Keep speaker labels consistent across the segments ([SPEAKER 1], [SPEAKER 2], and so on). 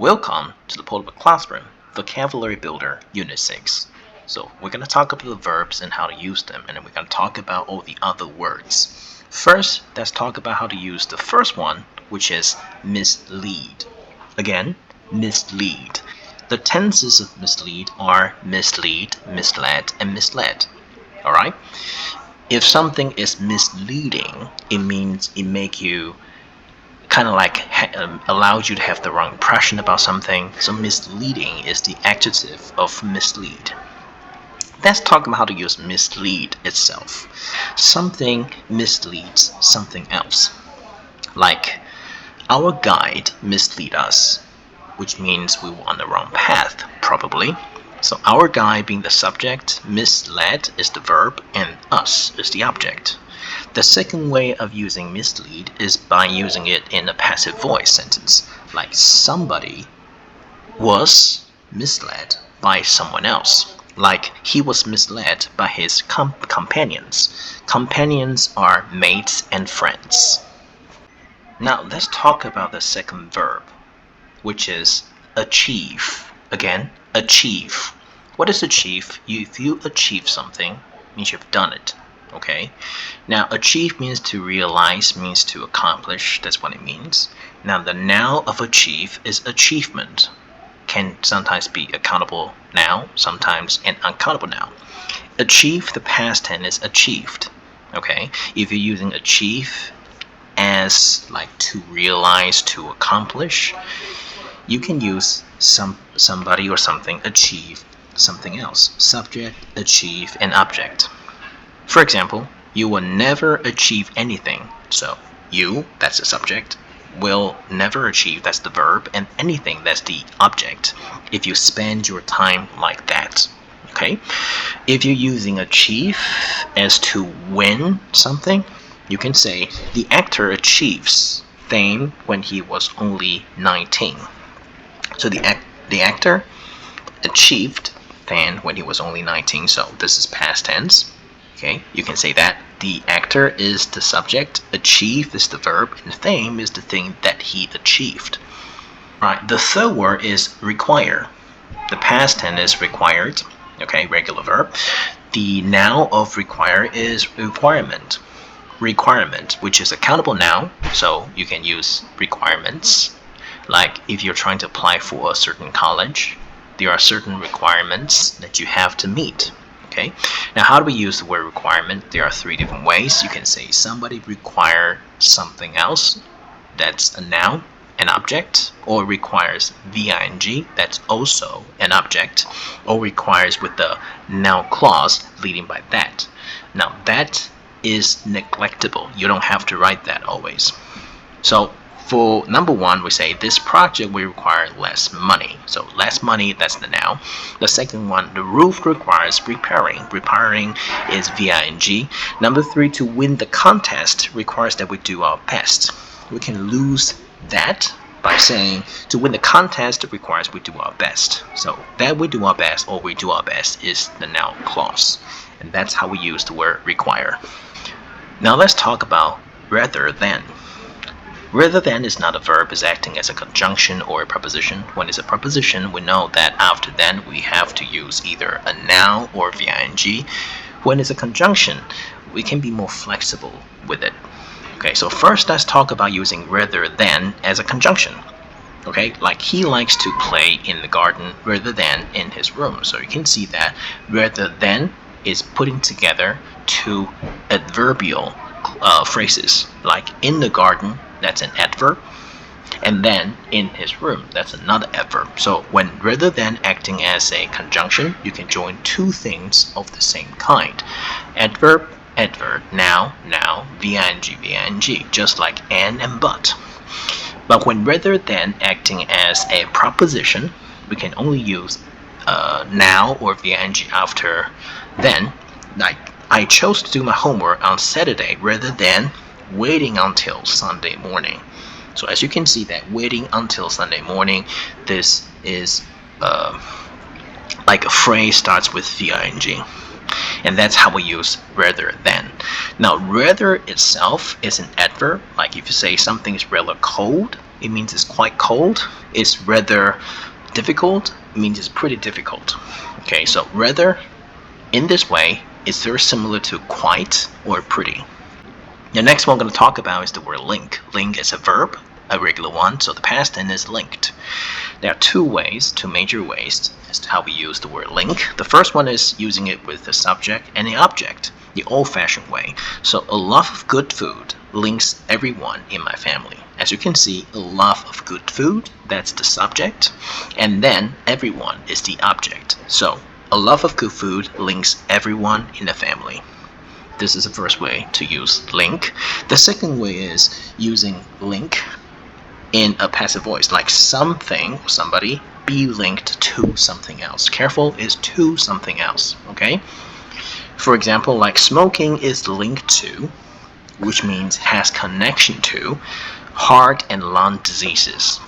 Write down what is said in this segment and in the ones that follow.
[SPEAKER 1] Welcome to the Portable Classroom, Vocabulary Builder, Unit 6. So we're going to talk about the verbs and how to use them, and then we're going to talk about all the other words. First, let's talk about how to use the first one, which is mislead. Again, mislead. The tenses of mislead are mislead, misled, and misled. Alright? If something is misleading, it means it makes you kind of like allows you to have the wrong impression about something. So misleading is the adjective of mislead. Let's talk about how to use mislead itself. Something misleads something else. Like our guide mislead us, which means we were on the wrong path, probably. So our guide being the subject, misled is the verb, and us is the object. The second way of using mislead is by using it in a passive voice sentence, like somebody was misled by someone else. Like he was misled by his companions. Companions are mates and friends. Now let's talk about the second verb, which is achieve. Again, achieve. What is achieve? If you achieve something, it means you've done it. Okay, now achieve means to realize, means to accomplish. That's what it means. Now the noun of achieve is achievement. Can sometimes be a countable noun, sometimes an uncountable noun. Achieve, the past tense is achieved. Okay, if you're using achieve as like to realize, to accomplish, you can use somebody or something achieve something else. Subject, achieve, and object. For example, you will never achieve anything. So you, that's the subject, will never achieve, that's the verb, and anything, that's the object, if you spend your time like that. Okay? If you're using achieve as to win something, you can say the actor achieves fame when he was only 19. So the actor achieved fame when he was only 19, so this is past tense. Okay, you can say that the actor is the subject, achieve is the verb, and fame is the thing that he achieved. Right, the third word is require. The past tense is required. Okay, regular verb. The noun of require is requirement. Requirement, which is a countable noun, so you can use requirements. Like if you're trying to apply for a certain college, there are certain requirements that you have to meet. Okay, now how do we use the word requirement? There are three different ways. You can say somebody require something else, that's a noun, an object, or requires VING, that's also an object, or requires with the noun clause leading by that. Now that is neglectable. You don't have to write that always. So for number one, we say this project will require less money. So less money, that's the noun. The second one, the roof requires repairing. Repairing is VING. Number three, to win the contest requires that we do our best. We can lose that by saying to win the contest requires we do our best. So that we do our best or we do our best is the noun clause. And that's how we use the word require. Now let's talk about rather than. Rather than is not a verb, is acting as a conjunction or a preposition. When it's a preposition, we know that after then we have to use either a noun or VING. When it's a conjunction, we can be more flexible with it. Okay, so first let's talk about using rather than as a conjunction. Okay, like he likes to play in the garden rather than in his room. So you can see that rather than is putting together two adverbial phrases, like in the garden, that's an adverb, and then in his room, that's another adverb. So when rather than acting as a conjunction, you can join two things of the same kind. Adverb, adverb, noun, noun, VING, VING, just like and but. But when rather than acting as a proposition, we can only use noun or VING after then. Like I chose to do my homework on Saturday rather than waiting until Sunday morning. So as you can see that waiting until Sunday morning, this is like a phrase starts with VING. And that's how we use rather than. Now rather itself is an adverb. Like if you say something is rather cold, it means it's quite cold. It's rather difficult, it means it's pretty difficult. Okay, so rather in this way is very similar to quite or pretty. The next one I'm going to talk about is the word link. Link is a verb, a regular one, so the past tense is linked. There are two major ways as to how we use the word link. The first one is using it with the subject and the object, the old-fashioned way. So a love of good food links everyone in my family. As you can see, a love of good food, that's the subject, and then everyone is the object. So a love of good food links everyone in the family. This is the first way to use link. The second way is using link in a passive voice, like something, somebody, be linked to something else. Careful, is to something else, okay? For example, like smoking is linked to, which means has connection to, heart and lung diseases.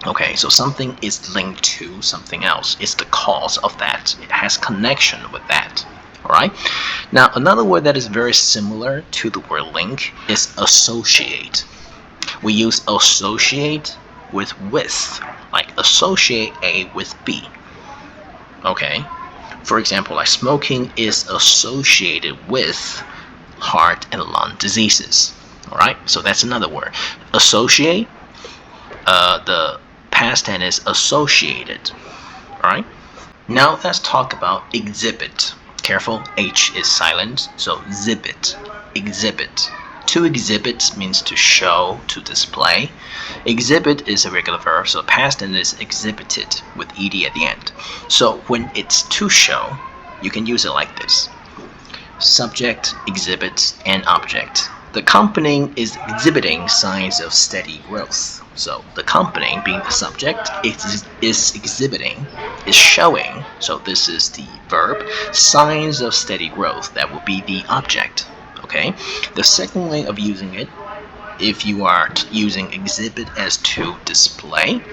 [SPEAKER 1] Okay, so something is linked to something else. It's the cause of that. It has connection with that. Alright? Now, another word that is very similar to the word link is associate. We use associate with, like associate A with B. Okay? For example, like smoking is associated with heart and lung diseases. Alright? So that's another word. Associate, the past tense is associated. Alright? Now let's talk about exhibit. Careful, H is silent, so exhibit. Exhibit. To exhibit means to show, to display. Exhibit is a regular verb, so past tense is exhibited with ed at the end. So when it's to show, you can use it like this. Subject, exhibit, and object. The company is exhibiting signs of steady growth. So the company, being the subject, is exhibiting, is showing. So this is the verb. Signs of steady growth. That will be the object. Okay. The second way of using it, if you are using exhibit as to display,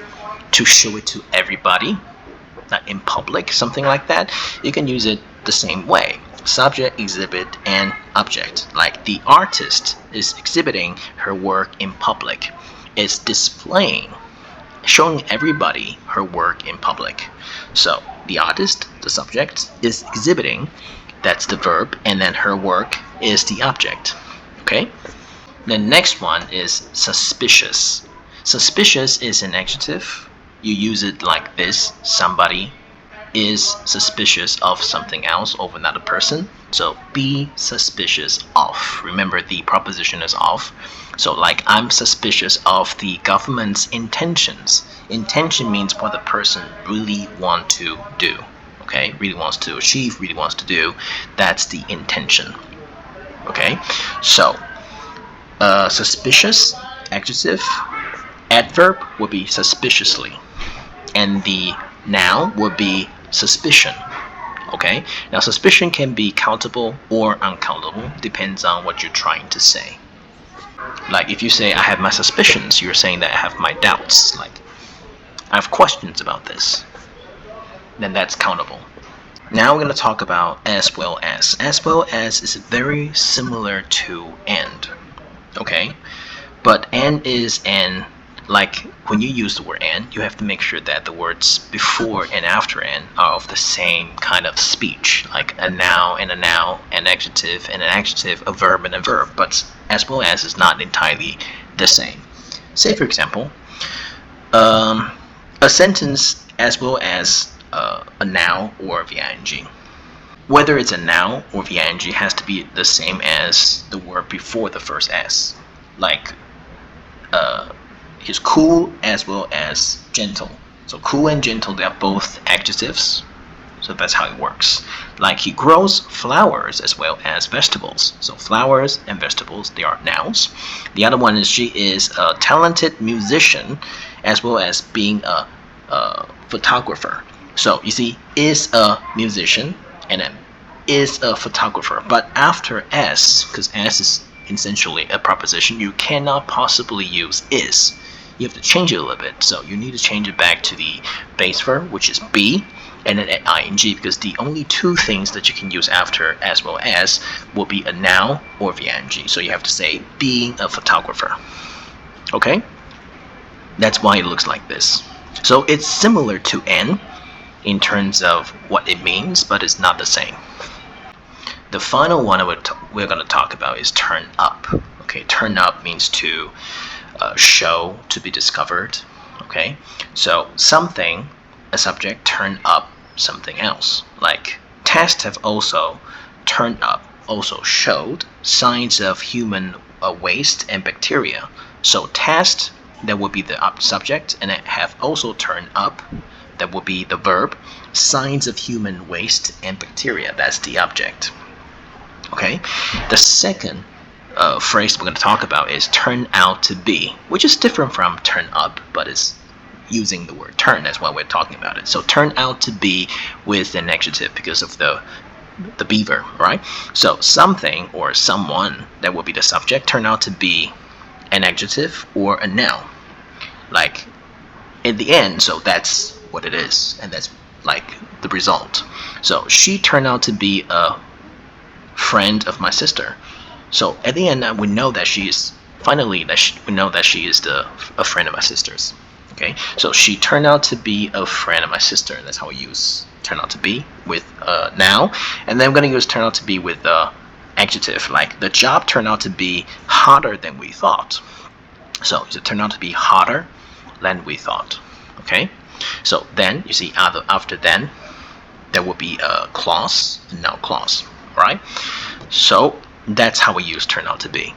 [SPEAKER 1] to show it to everybody, not in public, something like that, you can use it the same way. Subject, exhibit, and object. Like the artist is exhibiting her work in public. It's displaying, showing everybody her work in public. So the artist, the subject, is exhibiting, that's the verb, and then her work is the object. Okay? The next one is suspicious. Suspicious is an adjective. You use it like this: somebody is suspicious of something else over another person. So be suspicious of. Remember, the preposition is of. So like, I'm suspicious of the government's intentions. Intention means what the person really wants to do. Okay, really wants to achieve, really wants to do. That's the intention. Okay, so suspicious, adjective. Adverb would be suspiciously, and the noun would be suspicion. Okay, now suspicion can be countable or uncountable, depends on what you're trying to say. Like if you say I have my suspicions, you're saying that I have my doubts, like I have questions about this, then that's countable. Now we're going to talk about as well as. As well as is very similar to and. Okay, but and is an, like when you use the word and, you have to make sure that the words before and after and are of the same kind of speech, like a noun and a noun, an adjective and an adjective, a verb and a verb. But as well as is not entirely the same. Say for example, a sentence as well as a noun or VING. Whether it's a noun or VING has to be the same as the word before the first S. Like he's cool as well as gentle. So cool and gentle, they are both adjectives. So that's how it works. Like he grows flowers as well as vegetables. So flowers and vegetables, they are nouns. The other one is she is a talented musician as well as being a photographer. So you see, is a musician and then is a photographer. But after S, because S is essentially a preposition, you cannot possibly use is. You have to change it a little bit. So you need to change it back to the base verb, which is be, and then add ing, because the only two things that you can use after as well as will be a noun or VING. So you have to say being a photographer. Okay? That's why it looks like this. So it's similar to N in terms of what it means, but it's not the same. The final one we're going to talk about is turn up. Okay, turn up means to show, to be discovered. Okay, so something, a subject, turn up something else. Like tests have also turned up, also showed signs of human waste and bacteria. So test, that would be the subject, and it have also turned up, that would be the verb, signs of human waste and bacteria, that's the object. Okay, the second phrase we're going to talk about is turn out to be, which is different from turn up, but it's using the word turn. That's why we're talking about it. So turn out to be with an adjective because of the beaver, right? So something or someone, that would be the subject, turn out to be an adjective or a noun, like in the end. So that's what it is, and that's like the result. So she turned out to be a friend of my sister. So at the end, we know that she is finally we know that she is a friend of my sister's. Okay, so she turned out to be a friend of my sister. That's how we use turn out to be with now. And then I'm going to use turn out to be with adjective, like the job turned out to be harder than we thought. So it turned out to be harder than we thought. Okay, so then you see after then there will be a clause, a noun clause, right? So that's how we use turn out to be.